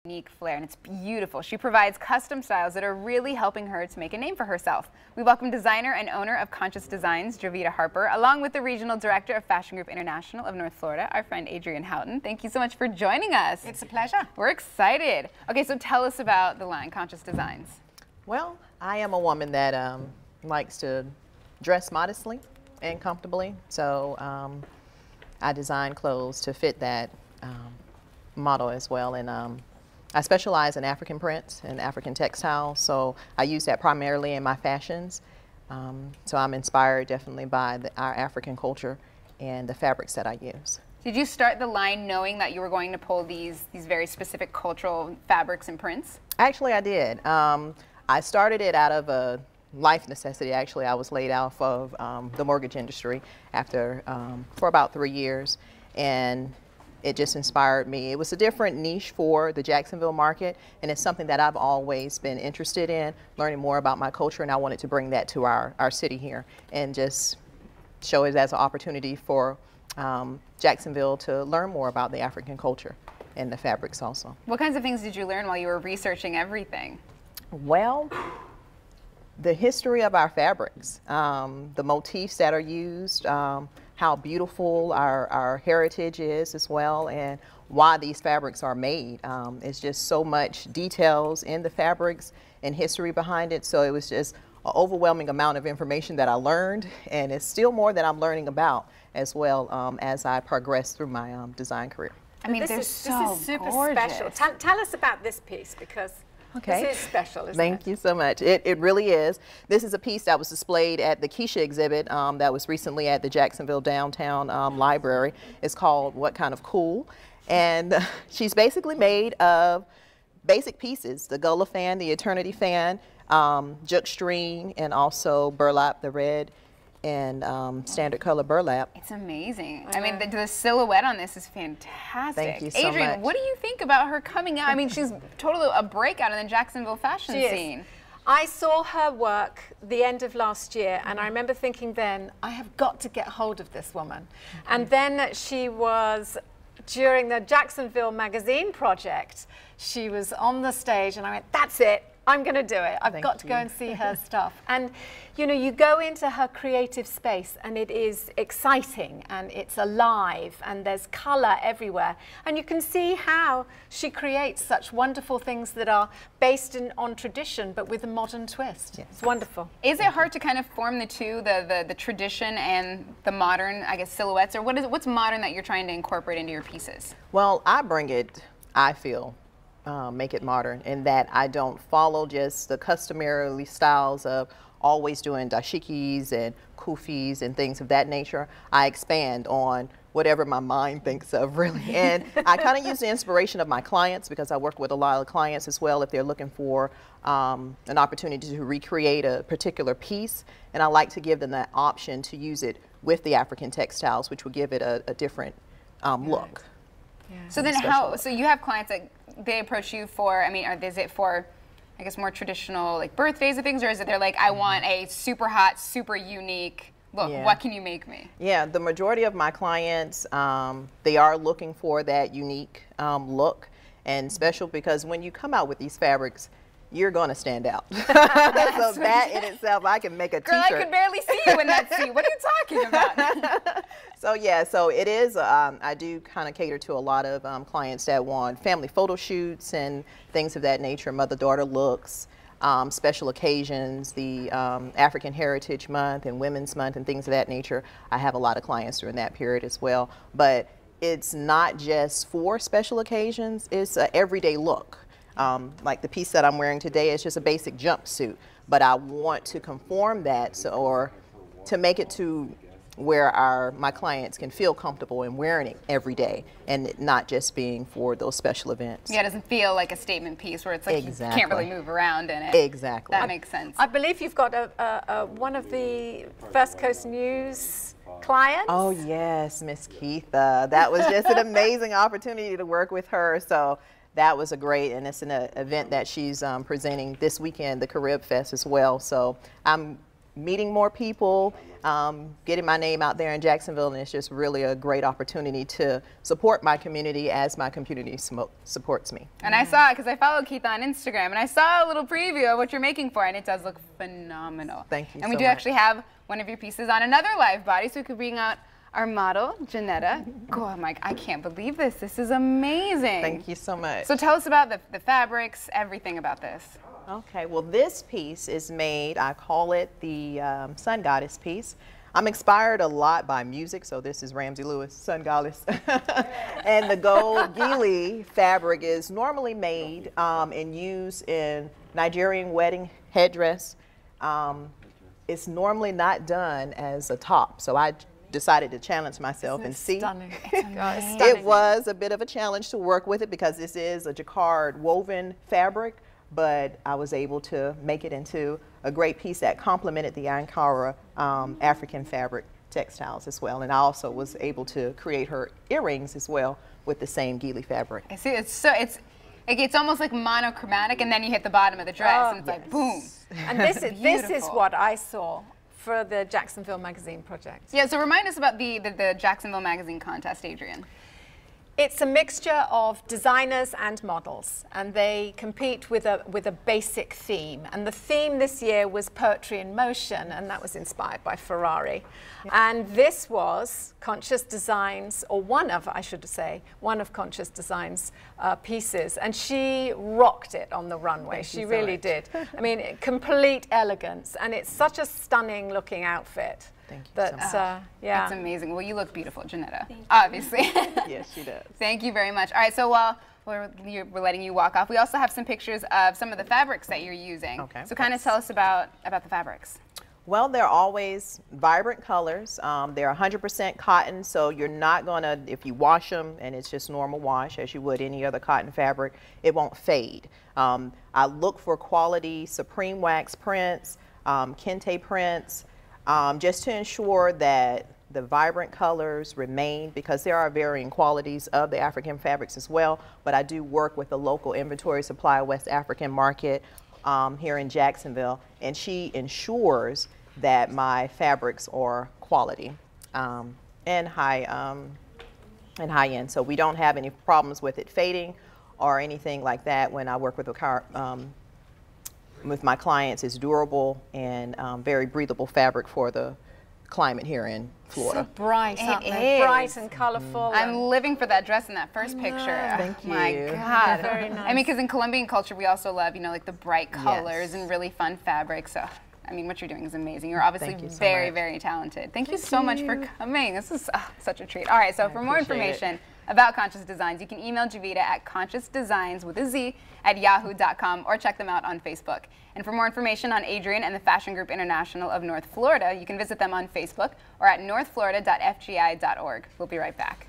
Unique flair, and it's beautiful. She provides custom styles that are really helping her to make a name for herself. We welcome designer and owner of Conscious Designs, Jovita Harper, along with the regional director of Fashion Group International of North Florida, our friend Adrienne Houghton. Thank you so much for joining us. It's a pleasure. We're excited. Okay, so tell us about the line, Conscious Designs. Well, I am a woman that likes to dress modestly and comfortably, so I design clothes to fit that model as well. And I specialize in African prints and African textiles, so I use that primarily in my fashions. So I'm inspired definitely by our African culture and the fabrics that I use. Did you start the line knowing that you were going to pull these very specific cultural fabrics and prints? Actually, I did. I started it out of a life necessity. Actually, I was laid off of the mortgage industry after for about 3 years, and it just inspired me. It was a different niche for the Jacksonville market, and it's something that I've always been interested in, learning more about my culture, and I wanted to bring that to our city here and just show it as an opportunity for Jacksonville to learn more about the African culture and the fabrics also. What kinds of things did you learn while you were researching everything? Well, the history of our fabrics, the motifs that are used, how beautiful our heritage is as well, and why these fabrics are made. It's just so much details in the fabrics and history behind it, so it was just an overwhelming amount of information that I learned, and it's still more that I'm learning about as well as I progress through my design career. I mean, this is super gorgeous. special. Tell us about this piece, because okay. This is special, isn't it? Thank you so much. It really is. This is a piece that was displayed at the Keisha exhibit that was recently at the Jacksonville Downtown Library. It's called What Kind of Cool? And she's basically made of basic pieces, the Gullah fan, the Eternity fan, juk string, and also burlap, the red and standard color burlap. It's amazing. I mean, the silhouette on this is fantastic. Thank you so Adrienne, much. What do you think about her coming out? I mean, she's totally a breakout in the Jacksonville fashion scene. I saw her work the end of last year, and I remember thinking then, I have got to get hold of this woman. And then she was, during the Jacksonville Magazine project, she was on the stage, and I went, that's it. I'm going to do it. I've got to go and see her stuff. And, you know, you go into her creative space and it is exciting and it's alive and there's color everywhere. And you can see how she creates such wonderful things that are based on tradition but with a modern twist. Yes. It's wonderful. Is it hard to kind of form the two, the tradition and the modern, I guess, silhouettes? Or what's modern that you're trying to incorporate into your pieces? Well, I bring it, I feel, make it modern, in that I don't follow just the customary styles of always doing dashikis and kufis and things of that nature. I expand on whatever my mind thinks of, really. And I kind of use the inspiration of my clients, because I work with a lot of clients as well if they're looking for an opportunity to recreate a particular piece. And I like to give them that option to use it with the African textiles, which will give it a different look. Yeah. So then so you have clients that they approach you for, I mean, is it for, I guess, more traditional, like, birthdays and things, or is it they're like, I want a super hot, super unique look, what can you make me? Yeah, the majority of my clients, they are looking for that unique look, and special, because when you come out with these fabrics, you're going to stand out. So that in itself, I can make a t-shirt. Girl, I could barely see you in that suit. What are you talking about? So yeah, so it is, I do kind of cater to a lot of clients that want family photo shoots and things of that nature, mother-daughter looks, special occasions, the African Heritage Month and Women's Month and things of that nature. I have a lot of clients during that period as well. But it's not just for special occasions, it's an everyday look. Like the piece that I'm wearing today is just a basic jumpsuit, but I want to conform that or to make it to where my clients can feel comfortable in wearing it every day, and not just being for those special events. Yeah, it doesn't feel like a statement piece where it's like you can't really move around in it. Exactly. That makes sense. I believe you've got one of the First Coast News clients. Oh yes, Miss Keitha. That was just an amazing opportunity to work with her. So that was and it's an event that she's presenting this weekend, the Carib Fest as well. So I'm meeting more people, getting my name out there in Jacksonville, and it's just really a great opportunity to support my community as my community supports me. And I saw it because I follow Keith on Instagram, and I saw a little preview of what you're making for it, and it does look phenomenal. Thank you And we so do much. actually have one of your pieces on another live body, so we could bring out our model, Janetta. Oh, I'm like, I can't believe this. This is amazing. Thank you so much. So tell us about the fabrics, everything about this. Okay, well, this piece is made, I call it the Sun Goddess piece. I'm inspired a lot by music, so this is Ramsey Lewis, Sun Goddess. And the gold gili fabric is normally made and used in Nigerian wedding headdress. It's normally not done as a top, so I decided to challenge myself and see. Stunning. It was a bit of a challenge to work with it because this is a jacquard woven fabric, but I was able to make it into a great piece that complemented the Ankara African fabric textiles as well. And I also was able to create her earrings as well with the same gili fabric. I see, it's almost like monochromatic, and then you hit the bottom of the dress, and it's like boom. And this is what I saw for the Jacksonville Magazine project. Yeah, so remind us about the Jacksonville Magazine contest, Adrienne. It's a mixture of designers and models, and they compete with a basic theme. And the theme this year was poetry in motion, and that was inspired by Ferrari. Yeah. And this was Conscious Designs, or one of Conscious Designs pieces. And she rocked it on the runway. She really did. I mean, complete elegance, and it's such a stunning looking outfit. Thank you so much. Yeah. It's amazing. Well, you look beautiful, Janetta. Obviously. Yes, she does. Thank you very much. All right, so while we're letting you walk off, we also have some pictures of some of the fabrics that you're using. Okay. So kind of tell us about the fabrics. Well, they're always vibrant colors. They're 100% cotton, so you're not gonna, if you wash them and it's just normal wash as you would any other cotton fabric, it won't fade. I look for quality supreme wax prints, kente prints, just to ensure that the vibrant colors remain, because there are varying qualities of the African fabrics as well, but I do work with the local inventory supplier, West African Market, here in Jacksonville, and she ensures that my fabrics are quality and high end. So we don't have any problems with it fading or anything like that when I work with my clients. It's durable and very breathable fabric for the climate here in Florida. So bright, aren't It they? is. Bright and colorful. I'm living for that dress in that first picture. Thank you. My God. Very nice. I mean, because in Colombian culture, we also love, like the bright colors Yes. and really fun fabrics. So, I mean, what you're doing is amazing. You're obviously Thank you so very, much. very talented. Thank you so much for coming. This is such a treat. All right, so for more appreciate information about Conscious Designs, you can email Jovita at consciousdesigns@yahoo.com or check them out on Facebook. And for more information on Adrienne and the Fashion Group International of North Florida, you can visit them on Facebook or at northflorida.fgi.org. We'll be right back.